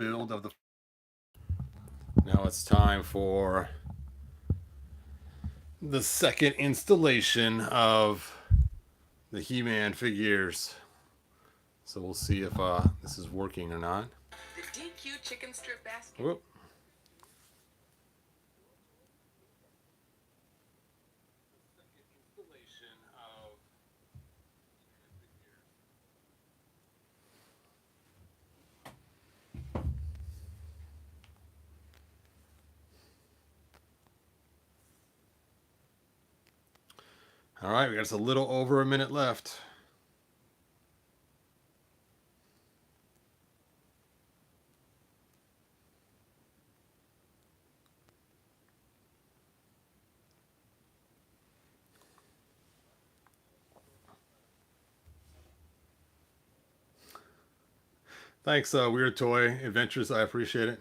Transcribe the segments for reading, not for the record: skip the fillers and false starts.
build of the... Now it's time for the second installation of the He-Man figures. So we'll see if this is working or not. The DQ chicken strip basket. Whoop. All right, we got just a little over a minute left. Thanks, Weird Toy Adventures. I appreciate it.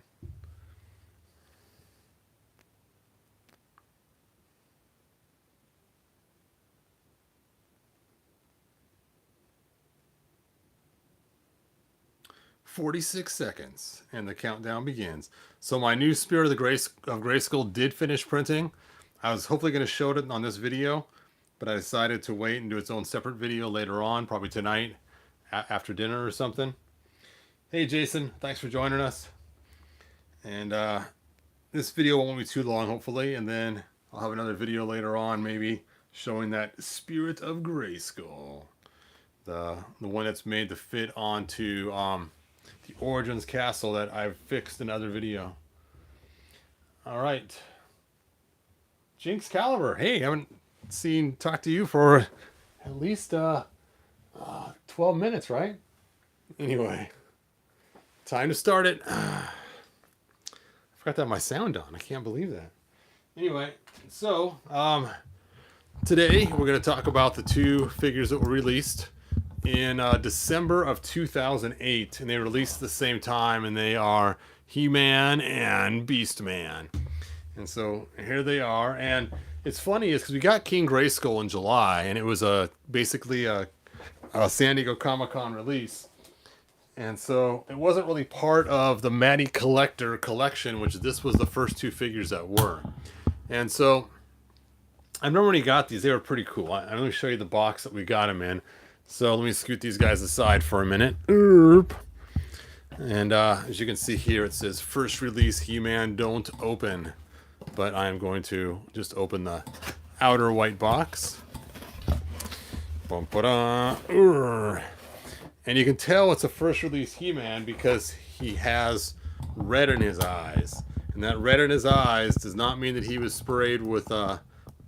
"46 seconds, and the countdown begins." So my new Spirit of the Grayskull did finish printing. I was hopefully going to show it on this video, but I decided to wait and do its own separate video later on, probably tonight after dinner or something. Hey Jason, thanks for joining us. And this video won't be too long, hopefully, and then I'll have another video later on, maybe showing that Spirit of Grayskull, the one that's made to fit onto the Origins castle that I've fixed in another video. All right, Jinx Caliber. Hey, I haven't talked to you for at least 12 minutes, right? Anyway, time to start it. I forgot to have my sound on. I can't believe that. Anyway, so today we're going to talk about the two figures that were released in December of 2008, and they released at the same time, and they are He-Man and Beast-Man. And so here they are, and it's funny is because we got King Grayskull in July, and it was basically a San Diego Comic-Con release. And so it wasn't really part of the Matty Collector collection, which this was the first two figures that were. And so I remember when he got these, they were pretty cool. I'm going to show you the box that we got them in. So let me scoot these guys aside for a minute. And as you can see here, it says first release He-Man, don't open. But I'm going to just open the outer white box. And you can tell it's a first release He-Man because he has red in his eyes. And that red in his eyes does not mean that he was sprayed with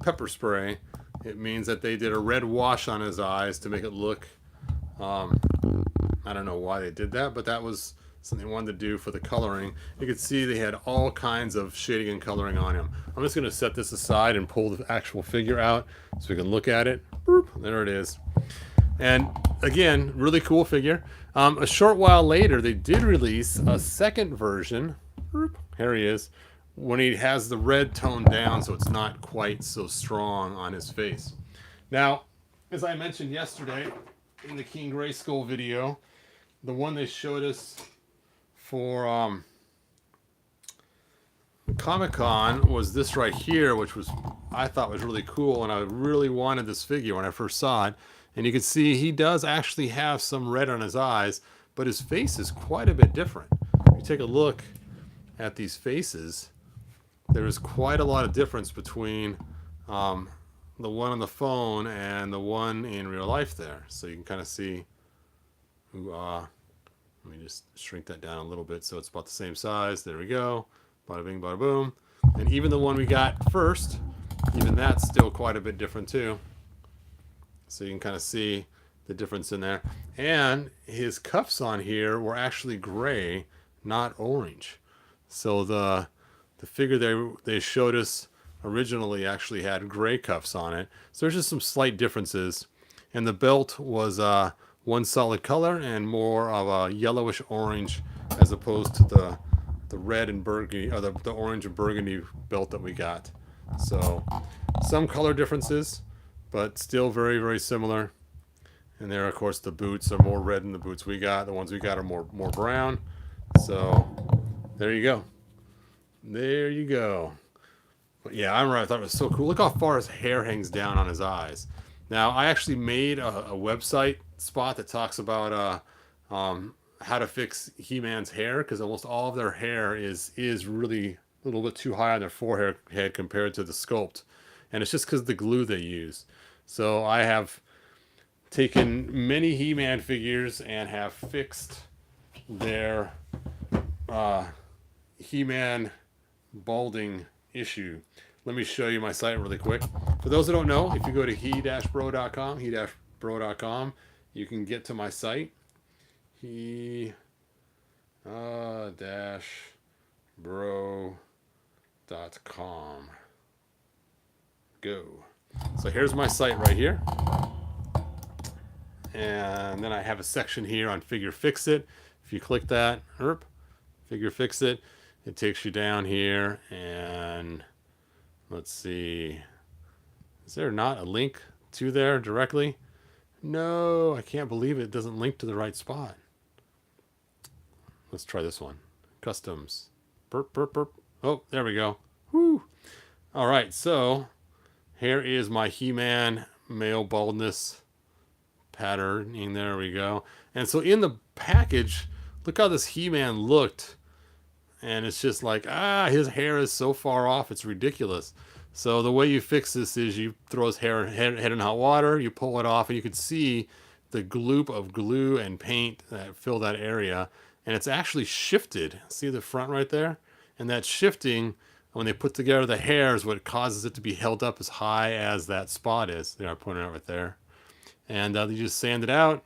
pepper spray. It means that they did a red wash on his eyes to make it look, I don't know why they did that, but that was something they wanted to do for the coloring. You could see they had all kinds of shading and coloring on him. I'm just going to set this aside and pull the actual figure out so we can look at it. Boop, there it is. And again, really cool figure. A short while later, they did release a second version. Here he is. When he has the red toned down so it's not quite so strong on his face. Now, as I mentioned yesterday in the King Grayskull video, the one they showed us for Comic-Con was this right here, which was I thought was really cool, and I really wanted this figure when I first saw it. And you can see he does actually have some red on his eyes, but his face is quite a bit different. If you take a look at these faces, there is quite a lot of difference between the one on the phone and the one in real life there. So you can kind of see who, let me just shrink that down a little bit so it's about the same size. There we go. Bada bing, bada boom. And even the one we got first, even that's still quite a bit different too. So you can kind of see the difference in there. And his cuffs on here were actually gray, not orange. So the figure they showed us originally actually had gray cuffs on it. So there's just some slight differences. And the belt was one solid color and more of a yellowish orange as opposed to the red and burgundy, or the orange and burgundy belt that we got. So some color differences, but still very, very similar. And there, of course, the boots are more red than the boots we got. The ones we got are more brown. So there you go. There you go. But yeah, I remember I thought it was so cool. Look how far his hair hangs down on his eyes. Now, I actually made a website spot that talks about how to fix He-Man's hair, because almost all of their hair is really a little bit too high on their forehead compared to the sculpt. And it's just because of the glue they use. So I have taken many He-Man figures and have fixed their He-Man balding issue. Let me show you my site really quick. For those that don't know, if you go to he-bro.com, you can get to my site. he-bro.com. Go. So here's my site right here. And then I have a section here on Figure Fix It. If you click that, Figure Fix It, it takes you down here, and let's see. Is there not a link to there directly? No, I can't believe it doesn't link to the right spot. Let's try this one. Customs. Burp, burp, burp. Oh, there we go. Woo. All right, so here is my He-Man male baldness patterning. There we go. And so in the package, look how this He-Man looked. And it's just like, his hair is so far off, it's ridiculous. So the way you fix this is you throw his head in hot water, you pull it off, and you can see the gloop of glue and paint that fill that area. And it's actually shifted. See the front right there? And that shifting, when they put together the hair, is what causes it to be held up as high as that spot is. There, I pointed out right there. And you just sand it out.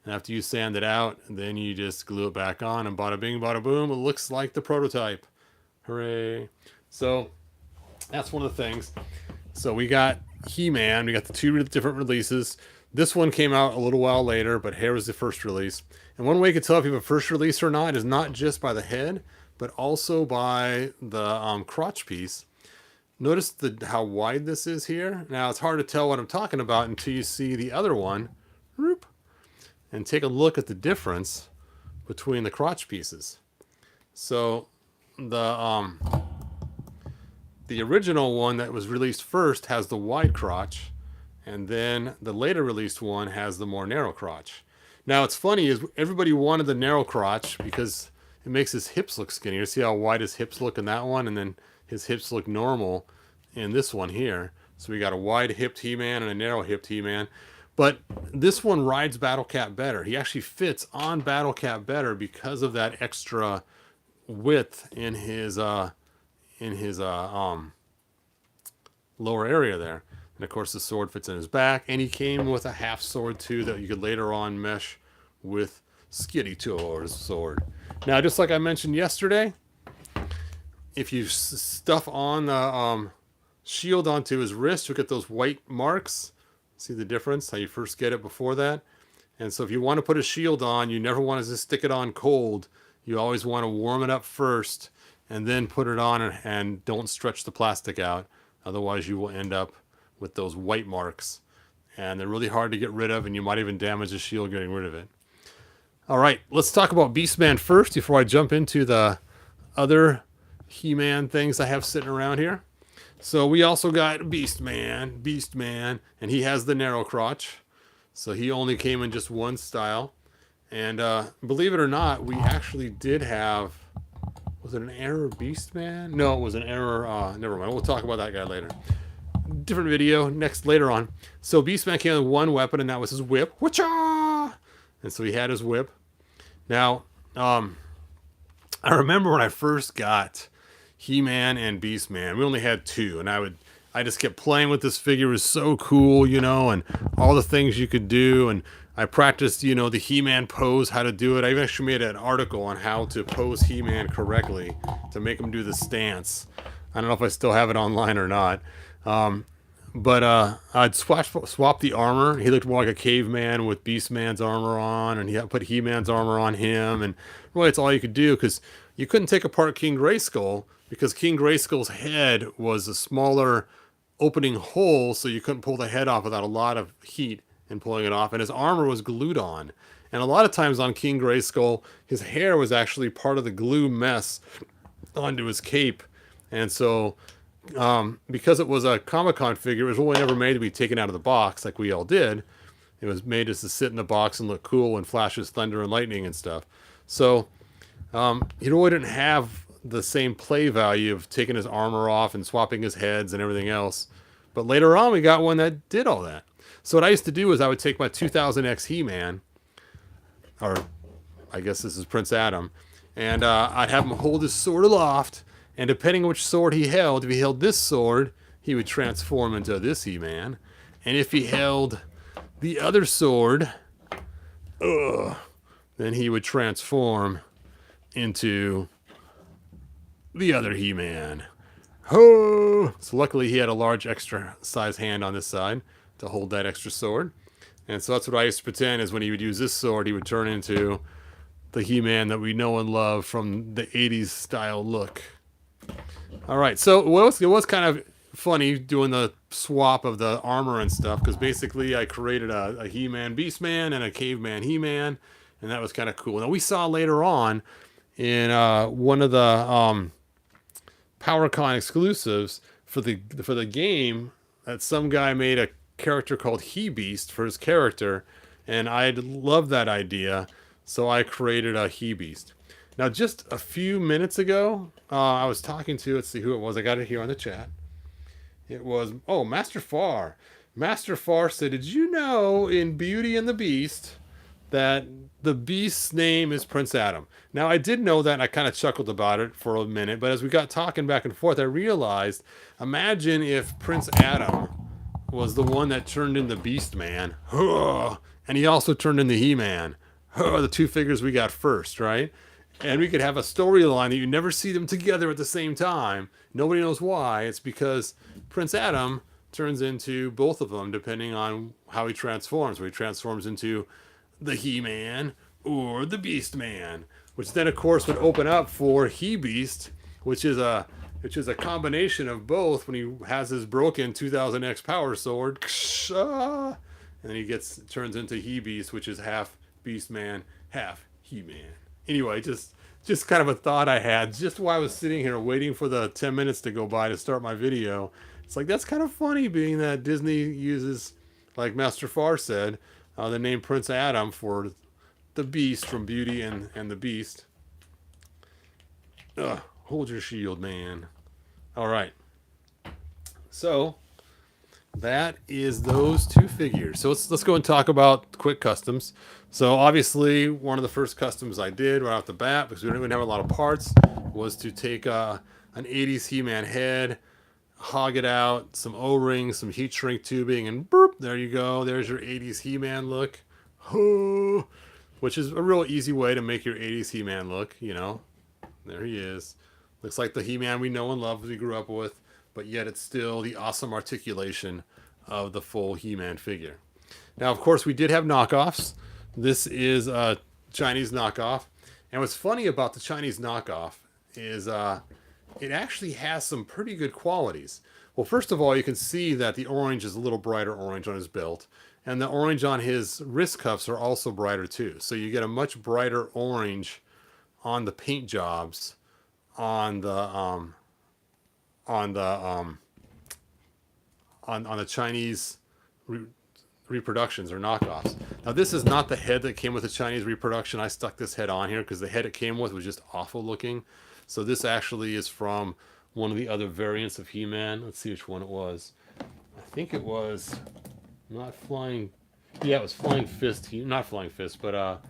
And after you sand it out, then you just glue it back on, and bada bing, bada boom, it looks like the prototype. Hooray. So that's one of the things. So we got He-Man. We got the two different releases. This one came out a little while later, but here was the first release. And one way you can tell if you have a first release or not is not just by the head, but also by the crotch piece. Notice how wide this is here. Now, it's hard to tell what I'm talking about until you see the other one. Whoop. And take a look at the difference between the crotch pieces. So the original one that was released first has the wide crotch, and then the later released one has the more narrow crotch. Now, it's funny is everybody wanted the narrow crotch because it makes his hips look skinnier. See how wide his hips look in that one, and then his hips look normal in this one here. So we got a wide-hipped He-Man and a narrow-hipped He-Man. But this one rides Battle Cat better. He actually fits on Battle Cat better because of that extra width in his lower area there. And of course the sword fits in his back, and he came with a half sword too that you could later on mesh with Skitty-Tor's sword. Now, just like I mentioned yesterday, if you stuff on the shield onto his wrist, you'll get those white marks. See the difference? How you first get it before that? And so if you want to put a shield on, you never want to just stick it on cold. You always want to warm it up first and then put it on, and don't stretch the plastic out. Otherwise you will end up with those white marks. And they're really hard to get rid of, and you might even damage the shield getting rid of it. All right, let's talk about Beastman first before I jump into the other He-Man things I have sitting around here. So we also got Beastman, and he has the narrow crotch. So he only came in just one style. And believe it or not, we actually did have, was it an error Beastman? No, it was an error, never mind. We'll talk about that guy later. Different video, later on. So Beastman came with one weapon, and that was his whip. Whatcha! And so he had his whip. Now, I remember when I first got He-Man and Beastman, we only had two, and I just kept playing with this figure. It was so cool, you know, and all the things you could do, and I practiced, you know, the He-Man pose, how to do it. I actually made an article on how to pose He-Man correctly to make him do the stance. I don't know if I still have it online or not. But I'd swap the armor. He looked more like a caveman with Beastman's armor on, and he put He-Man's armor on him, and really it's all you could do, because you couldn't take apart King Grayskull, because King Grayskull's head was a smaller opening hole, so you couldn't pull the head off without a lot of heat and pulling it off, and his armor was glued on. And a lot of times on King Grayskull, his hair was actually part of the glue mess onto his cape. And so, because it was a Comic-Con figure, it was really never made to be taken out of the box like we all did. It was made just to sit in the box and look cool and flashes thunder and lightning and stuff. So, he really didn't have the same play value of taking his armor off and swapping his heads and everything else. But later on, we got one that did all that. So what I used to do is I would take my 2000X He-Man, or I guess this is Prince Adam, and I'd have him hold his sword aloft, and depending on which sword he held, if he held this sword, he would transform into this He-Man. And if he held the other sword, then he would transform into the other He-Man. Ho! So luckily he had a large extra size hand on this side to hold that extra sword. And so that's what I used to pretend is when he would use this sword, he would turn into the He-Man that we know and love from the 80s style look. All right, so it was kind of funny doing the swap of the armor and stuff, because basically I created a He-Man Beastman and a Caveman He-Man, and that was kind of cool. Now we saw later on in one of the PowerCon exclusives for the game that some guy made a character called He Beast for his character, and I loved that idea, so I created a He Beast. Now, just a few minutes ago, I was talking to, let's see who it was. I got it here on the chat. It was, Master Far. Master Far said, did you know in Beauty and the Beast that the Beast's name is Prince Adam? Now, I did know that, and I kind of chuckled about it for a minute, but as we got talking back and forth, I realized, imagine if Prince Adam was the one that turned into Beast Man, and he also turned into He-Man, the two figures we got first, right? And we could have a storyline that you never see them together at the same time. Nobody knows why. It's because Prince Adam turns into both of them depending on how he transforms. Where he transforms into the He-Man or the Beast Man, which then of course would open up for He Beast, which is a combination of both. When he has his broken 2000X power sword, and then he turns into He Beast, which is half Beast Man, half He-Man. Anyway, just kind of a thought I had just while I was sitting here waiting for the 10 minutes to go by to start my video. It's like, that's kind of funny, being that Disney uses, like Master Far said, the name Prince Adam for the Beast from Beauty and the Beast. Hold your shield, man. All right. So that is those two figures. So let's go and talk about quick customs. So obviously one of the first customs I did right off the bat, because we don't even have a lot of parts, was to take an 80s He-Man head, hog it out, some O-rings, some heat shrink tubing, and boop, there you go. There's your 80s He-Man look. Which is a real easy way to make your 80s He-Man look, you know. There he is. Looks like the He-Man we know and love, we grew up with, but yet it's still the awesome articulation of the full He-Man figure. Now, of course, we did have knockoffs. This is a Chinese knockoff. And what's funny about the Chinese knockoff is it actually has some pretty good qualities. Well, first of all, you can see that the orange is a little brighter orange on his belt. And the orange on his wrist cuffs are also brighter too. So you get a much brighter orange on the paint jobs on the Chinese reproductions or knockoffs. Now, this is not the head that came with the Chinese reproduction. I stuck this head on here because the head it came with was just awful looking. So this actually is from one of the other variants of He-Man. Let's see which one it was. I think it was not Flying. Yeah, it was Flying Fist. Not Flying Fist, but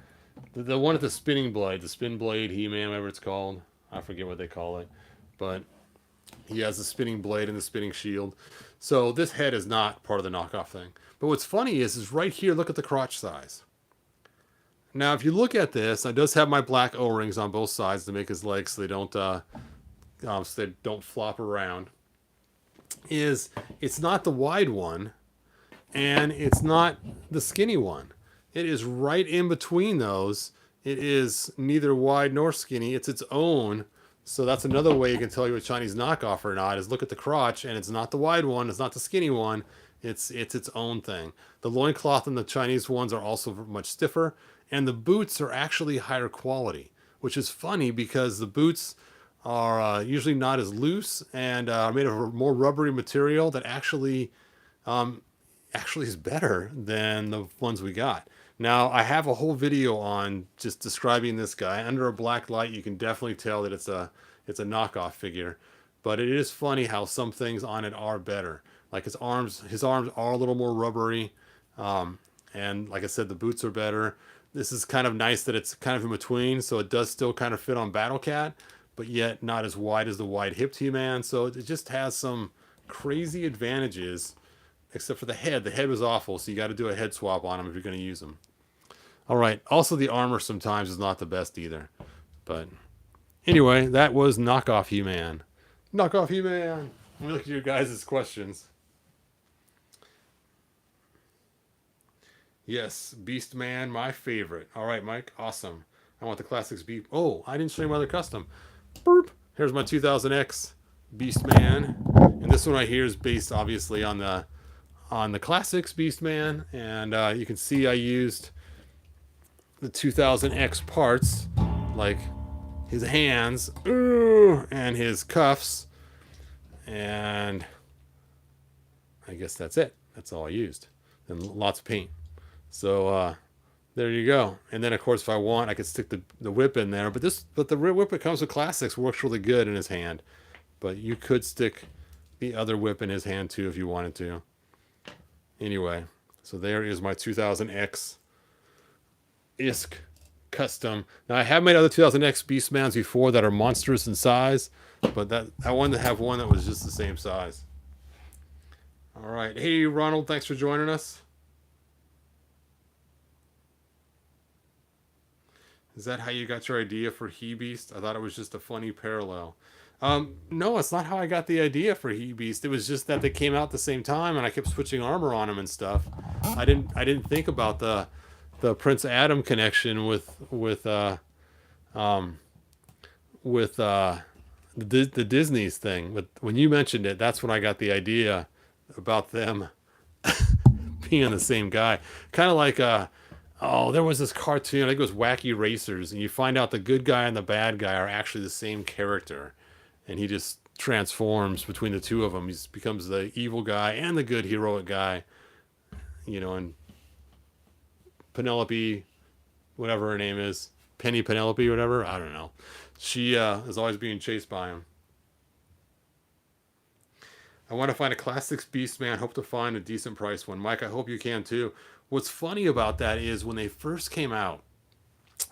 the one with the spinning blade, the spin blade He-Man, whatever it's called. I forget what they call it, but he has the spinning blade and the spinning shield. So this head is not part of the knockoff thing. But what's funny is right here, look at the crotch size. Now, if you look at this, I does have my black O-rings on both sides to make his legs so they don't flop around. It's not the wide one, and it's not the skinny one. It is right in between those. It is neither wide nor skinny. It's its own. So that's another way you can tell you're a Chinese knockoff or not, is look at the crotch, and it's not the wide one, it's not the skinny one, it's its own thing. The loincloth in the Chinese ones are also much stiffer, And the boots are actually higher quality, which is funny because the boots are usually not as loose and are made of a more rubbery material that actually is better than the ones we got. Now, I have a whole video on just describing this guy. Under a black light, you can definitely tell that it's a knockoff figure. But it is funny how some things on it are better. Like his arms are a little more rubbery. And like I said, the boots are better. This is kind of nice that it's kind of in between, so it does still kind of fit on Battle Cat, but yet not as wide as the wide-hipped He-Man. So it just has some crazy advantages, except for the head. The head was awful, so you got to do a head swap on him if you're going to use him. All right. Also, the armor sometimes is not the best either. But anyway, that was Knockoff He-Man. Knockoff He-Man. Let me look at your guys' questions. Yes, Beast Man, my favorite. All right, Mike. Awesome. I want the classics beef. Oh, I didn't show you my other custom. Burp. Here's my 2000X Beast Man. And this one right here is based obviously on the classics Beast Man. And you can see I used the 2000X parts, like his hands and his cuffs. And I guess that's it. That's all I used. And lots of paint. So there you go. And then of course if I want I could stick the whip in there, but the whip that comes with classics works really good in his hand. But you could stick the other whip in his hand too if you wanted to. Anyway, so there is my 2000X ISK custom. Now I have made other 2000X Beastmans before that are monstrous in size, but I wanted to have one that was just the same size. All right. Hey Ronald, thanks for joining us. Is that how you got your idea for He-Beast? I thought it was just a funny parallel. No, it's not how I got the idea for He-Beast. It was just that they came out at the same time, and I kept switching armor on them and stuff. I didn't think about the Prince Adam connection with the Disney's thing. But when you mentioned it, that's when I got the idea about them being the same guy. Kind of like oh, there was this cartoon, I think it was Wacky Racers, and you find out the good guy and the bad guy are actually the same character. And he just transforms between the two of them. He becomes the evil guy and the good heroic guy. You know, and Penelope, whatever her name is, Penny Penelope, whatever, I don't know. She is always being chased by him. I want to find a classics Beastman. Hope to find a decent price one. Mike, I hope you can too. What's funny about that is when they first came out,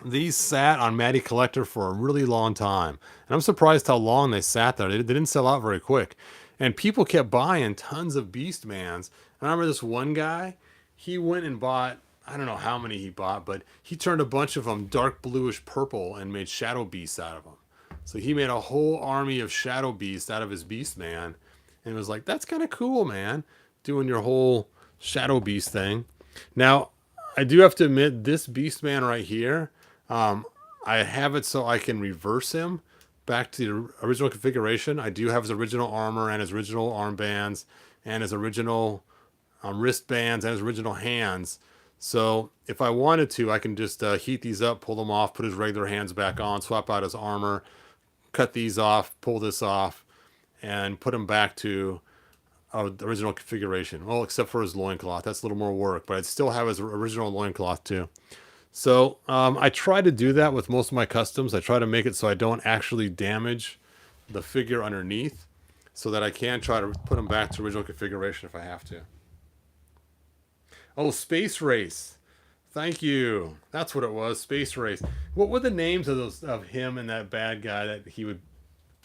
these sat on Matty Collector for a really long time. And I'm surprised how long they sat there. They didn't sell out very quick. And people kept buying tons of Beastmans. And I remember this one guy, he went and bought, I don't know how many he bought, but he turned a bunch of them dark bluish purple and made Shadow Beasts out of them. So he made a whole army of Shadow Beasts out of his Beastman. And it was like, that's kind of cool, man. Doing your whole Shadow Beast thing. Now, I do have to admit, this Beastman right here, I have it so I can reverse him back to the original configuration. I do have his original armor and his original armbands and his original wristbands and his original hands. So if I wanted to, I can just heat these up, pull them off, put his regular hands back on, swap out his armor, cut these off, pull this off, and put him back to the original configuration. Well, except for his loincloth. That's a little more work, but I'd still have his original loincloth too. So I try to do that with most of my customs. I try to make it so I don't actually damage the figure underneath, so that I can try to put them back to original configuration if I have to. Oh, Space Race. Thank you. That's what it was, Space Race. What were the names of him and that bad guy that he would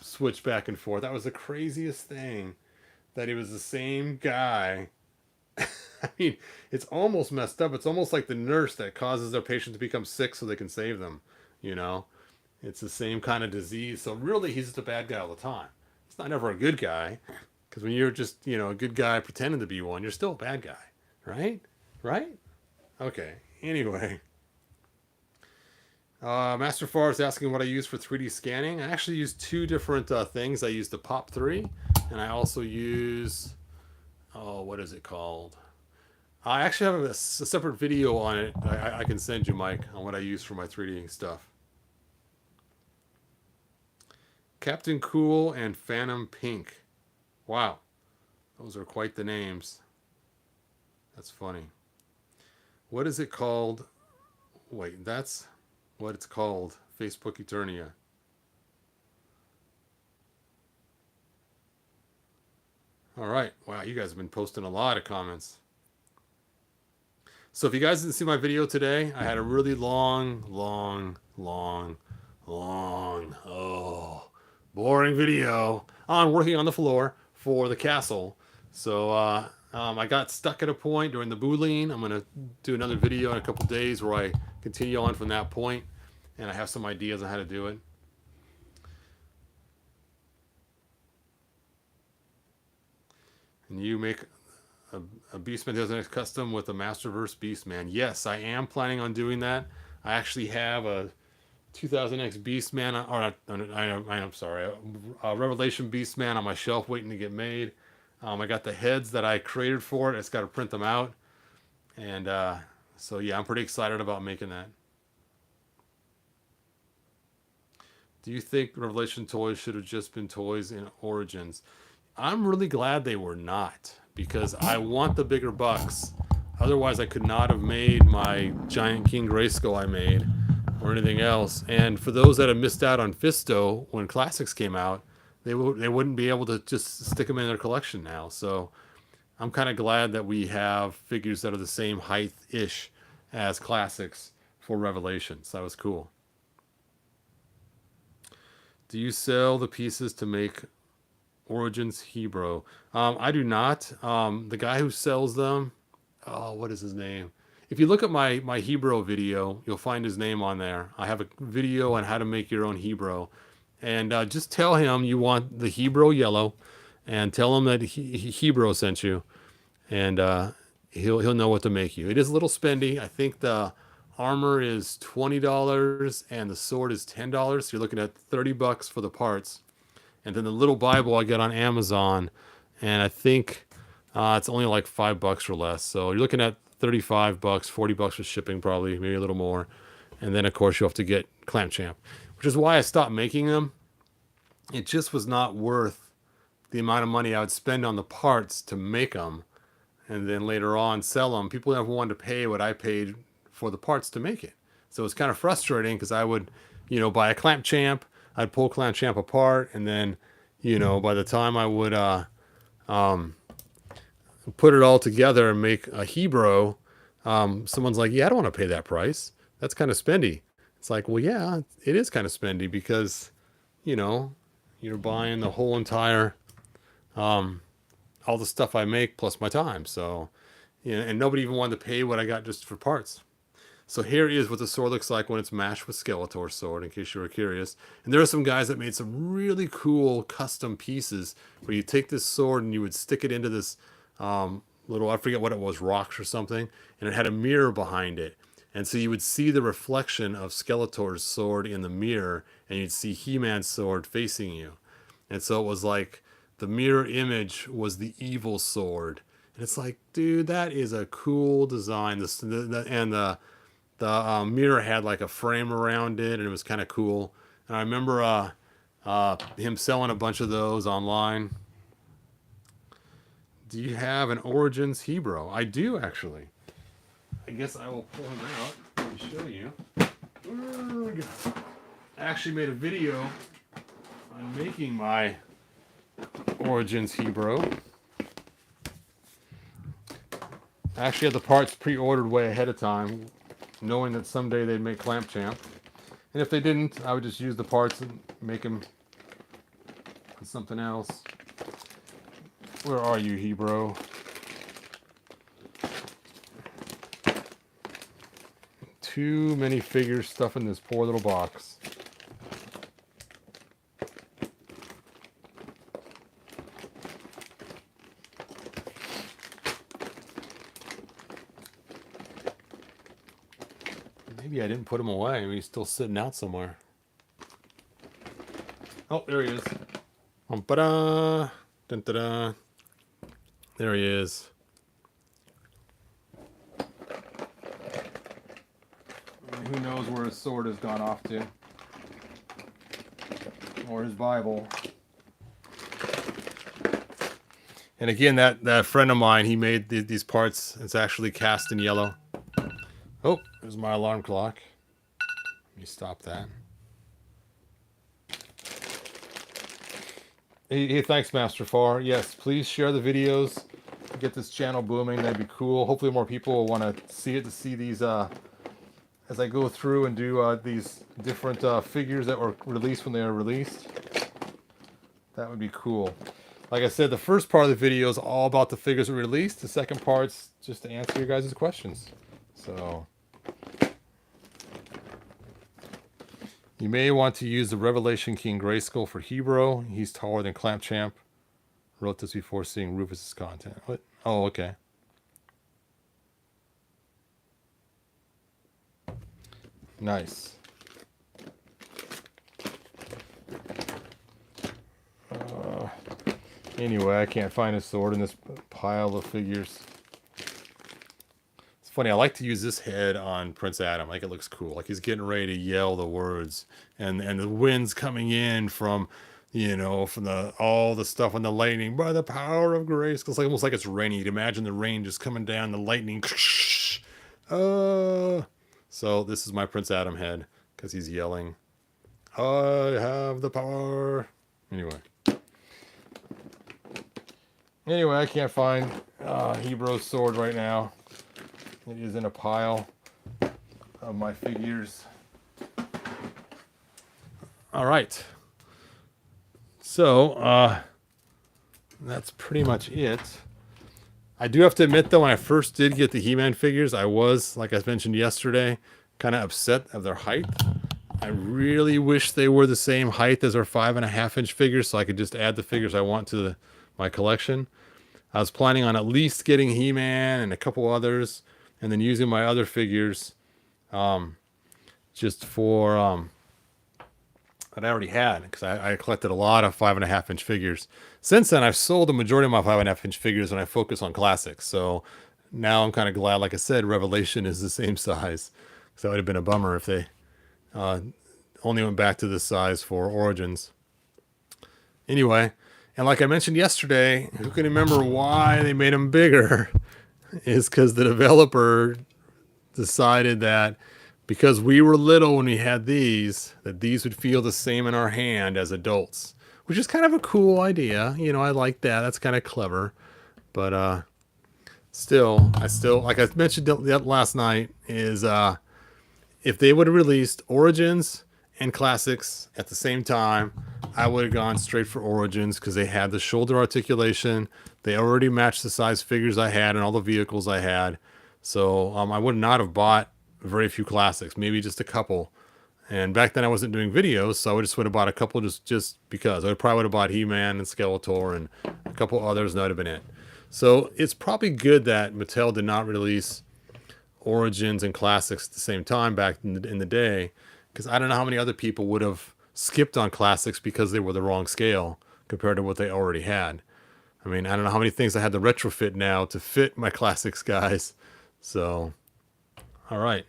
switch back and forth? That was the craziest thing, that he was the same guy. I mean, it's almost messed up. It's almost like the nurse that causes their patient to become sick so they can save them. You know, it's the same kind of disease. So really, he's just a bad guy all the time. It's not ever a good guy, because when you're just, you know, a good guy pretending to be one, you're still a bad guy, right? Right? Okay. Anyway, Master Far is asking what I use for 3D scanning. I actually use two different things. I use the Pop 3, and I also use, oh, what is it called? I actually have a separate video on it. I can send you, Mike, on what I use for my 3D stuff. Captain Cool and Phantom Pink. Wow. Those are quite the names. That's funny. What is it called? Wait, that's what it's called. Facebook Eternia. All right. Wow, you guys have been posting a lot of comments. So if you guys didn't see my video today, I had a really long, boring video on working on the floor for the castle. So I got stuck at a point during the boolean. I'm going to do another video in a couple days where I continue on from that point, and I have some ideas on how to do it. And you make a Beastman Designated Custom with a Masterverse Beastman. Yes, I am planning on doing that. I actually have a 2000X Beastman, I'm sorry, a Revelation Beastman on my shelf waiting to get made. I got the heads that I created for it. I just got to print them out. And so, yeah, I'm pretty excited about making that. Do you think Revelation toys should have just been toys in Origins? I'm really glad they were not, because I want the bigger bucks. Otherwise, I could not have made my Giant King Grayskull I made, or anything else. And for those that have missed out on Fisto when Classics came out, they wouldn't be able to just stick them in their collection now. So I'm kind of glad that we have figures that are the same height-ish as Classics for Revelations. That was cool. Do you sell the pieces to make Origins Hebrew? I do not. The guy who sells them, what is his name? If you look at my Hebrew video, you'll find his name on there. I have a video on how to make your own Hebrew. And just tell him you want the Hebrew yellow, and tell him that Hebrew sent you, and he'll know what to make you. It is a little spendy. I think the armor is $20 and the sword is $10. So you're looking at $30 for the parts. And then the little Bible I got on Amazon, and I think it's only like $5 or less. So you're looking at $35, $40 for shipping, probably, maybe a little more. And then, of course, you have to get Clamp Champ, which is why I stopped making them. It just was not worth the amount of money I would spend on the parts to make them, and then later on sell them. People never wanted to pay what I paid for the parts to make it. So it's kind of frustrating, because I would, buy a Clamp Champ, I'd pull Clamp Champ apart, and then, by the time I would put it all together and make a Hebrew, someone's like, yeah, I don't want to pay that price. That's kind of spendy. It's like, well, yeah, it is kind of spendy, because, you're buying the whole entire, all the stuff I make plus my time. So, and nobody even wanted to pay what I got just for parts. So here is what the sword looks like when it's matched with Skeletor's sword, in case you were curious. And there are some guys that made some really cool custom pieces where you take this sword and you would stick it into this little, I forget what it was, rocks or something, and it had a mirror behind it. And so you would see the reflection of Skeletor's sword in the mirror, and you'd see He-Man's sword facing you. And so it was like the mirror image was the evil sword. And it's like, dude, that is a cool design. The mirror had like a frame around it, and it was kind of cool. And I remember him selling a bunch of those online. Do you have an Origins Hebrew? I do, actually. I guess I will pull him out and show you. I actually made a video on making my Origins Hebrew. I actually had the parts pre-ordered way ahead of time, knowing that someday they'd make Clamp Champ. And if they didn't, I would just use the parts and make them with something else. Where are you, Hebrew? Too many figures stuffed in this poor little box. Maybe I didn't put him away. Maybe he's still sitting out somewhere. Oh, there he is. Ba-da! Dun-da-da. There he is. Who knows where his sword has gone off to? Or his Bible. And again, that friend of mine, he made these parts. It's actually cast in yellow. Oh, there's my alarm clock. Let me stop that. Hey, thanks, Master Far. Yes, please share the videos. Get this channel booming. That'd be cool. Hopefully more people will want to see it, to see these as I go through and do these different figures that were released when they were released. That would be cool. Like I said, the first part of the video is all about the figures that were released. The second part's just to answer your guys' questions. So you may want to use the Revelation King Grayskull for Hebrew. He's taller than Clampchamp. Wrote this before seeing Rufus's content. What? Oh, okay. Nice. Anyway, I can't find his sword in this pile of figures. It's funny, I like to use this head on Prince Adam. Like, it looks cool. Like he's getting ready to yell the words. And the wind's coming in from, you know, from all the stuff on the lightning. By the power of grace. It's like, almost like it's raining. You'd imagine the rain just coming down, the lightning. So this is my Prince Adam head. Because he's yelling, I have the power. Anyway, I can't find Hebrew's sword right now. It is in a pile of my figures. All right. So, that's pretty much it. I do have to admit, though, when I first did get the He-Man figures, I was, like I mentioned yesterday, kind of upset of their height. I really wish they were the same height as our 5.5-inch figures, so I could just add the figures I want to my collection. I was planning on at least getting He-Man and a couple others, and then using my other figures just for that I already had, because I collected a lot of 5.5-inch figures. Since then, I've sold the majority of my 5.5-inch figures, and I focus on classics. So now I'm kind of glad, like I said, Revelation is the same size. So it would have been a bummer if they only went back to this size for Origins. Anyway, and like I mentioned yesterday, who can remember why they made them bigger? Is because the developer decided that because we were little when we had these, that these would feel the same in our hand as adults, which is kind of a cool idea. You know, I like that. That's kind of clever. But still, like I mentioned last night, is if they would have released Origins and Classics at the same time, I would have gone straight for Origins because they had the shoulder articulation. They already matched the size figures I had and all the vehicles I had. So I would not have bought very few Classics, maybe just a couple. And back then I wasn't doing videos, so I just would have bought a couple just because. I probably would have bought He-Man and Skeletor and a couple others, and that would have been it. So it's probably good that Mattel did not release Origins and Classics at the same time back in the day, because I don't know how many other people would have skipped on Classics because they were the wrong scale compared to what they already had. I mean, I don't know how many things I had to retrofit now to fit my Classics guys. So, all right.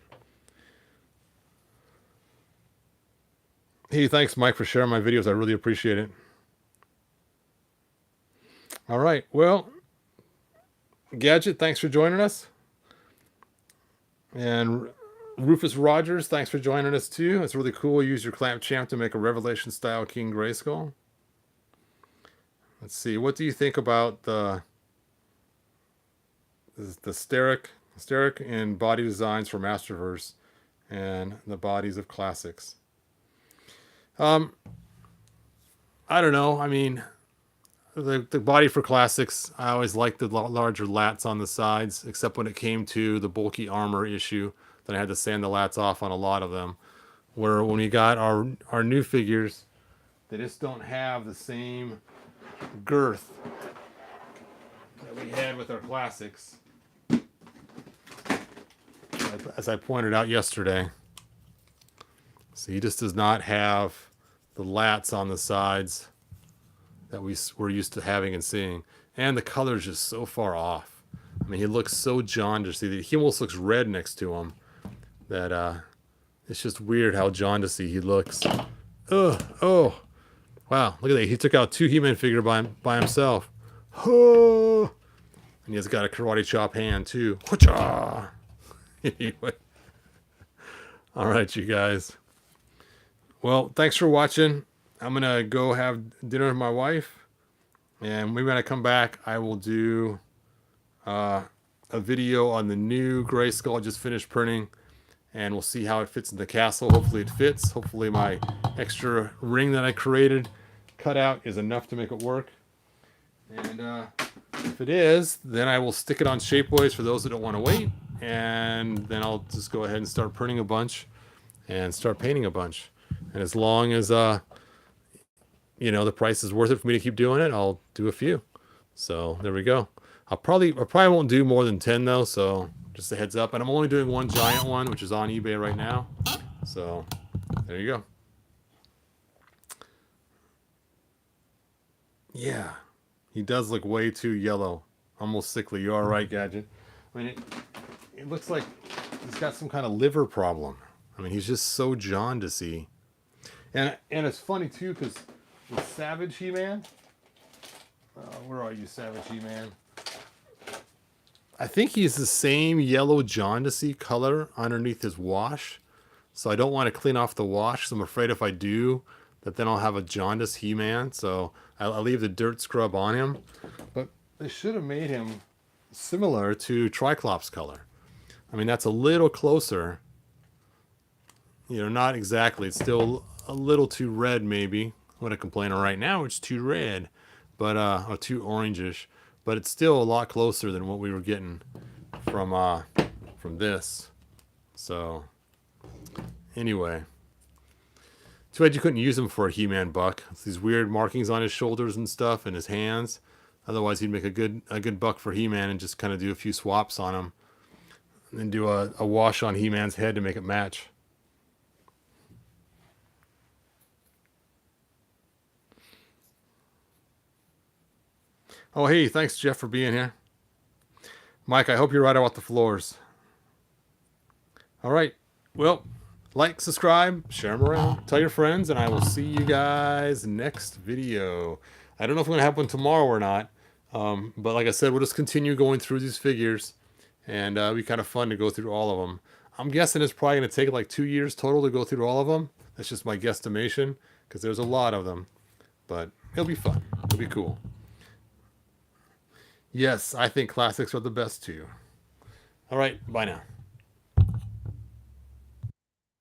Hey, thanks, Mike, for sharing my videos. I really appreciate it. All right. Well, Gadget, thanks for joining us. And Rufus Rogers, thanks for joining us too. It's really cool. Use your Clampchamp to make a Revelation style King Grayskull. Let's see. What do you think about the steric and body designs for Masterverse and the bodies of Classics? I don't know. I mean, the body for Classics, I always liked the larger lats on the sides, except when it came to the bulky armor issue. Then I had to sand the lats off on a lot of them. Where when we got our new figures, they just don't have the same girth that we had with our Classics. As I pointed out yesterday. So he just does not have the lats on the sides that we're used to having and seeing. And the color's just so far off. I mean, he looks so jaundiced. He almost looks red next to him. That It's just weird how jaundicey he looks. Ugh, oh. Wow, look at that. He took out 2 He-Man figure by himself. Oh. And he's got a karate chop hand too. Anyway. All right, you guys. Well, thanks for watching. I'm going to go have dinner with my wife. And maybe when I come back, I will do a video on the new Grayskull I just finished printing. And we'll see how it fits in the castle. Hopefully it fits. Hopefully my extra ring that I created cut out is enough to make it work. And if it is, then I will stick it on Shapeways for those that don't want to wait. And then I'll just go ahead and start printing a bunch and start painting a bunch. And as long as, you know, the price is worth it for me to keep doing it, I'll do a few. So there we go. I probably won't do more than 10 though. So just a heads up. And I'm only doing one giant one, which is on eBay right now. So there you go. Yeah. He does look way too yellow. Almost sickly. You are right, Gadget. I mean, it looks like he's got some kind of liver problem. I mean, he's just so jaundicey. And it's funny, too, because with Savage He-Man... where are you, Savage He-Man? I think he's the same yellow jaundicey color underneath his wash. So I don't want to clean off the wash. So I'm afraid if I do, that then I'll have a jaundice He-Man. So I'll leave the dirt scrub on him. But they should have made him similar to Triclops color. I mean, that's a little closer. You know, not exactly. It's still a little too red, maybe. I'm going to complain right now. It's too red, but or too orangish. But it's still a lot closer than what we were getting from this. So, anyway. Too bad you couldn't use him for a He-Man buck. It's these weird markings on his shoulders and stuff and his hands. Otherwise, he'd make a good buck for He-Man and just kind of do a few swaps on him. And then do a wash on He-Man's head to make it match. Oh, hey, thanks, Jeff, for being here. Mike, I hope you're right about the floors. All right. Well, like, subscribe, share them around, tell your friends, and I will see you guys next video. I don't know if I'm going to have one tomorrow or not. But like I said, we'll just continue going through these figures. And it'll be kind of fun to go through all of them. I'm guessing it's probably going to take like 2 years total to go through all of them. That's just my guesstimation, because there's a lot of them. But it'll be fun. It'll be cool. Yes, I think classics are the best too. All right, bye now.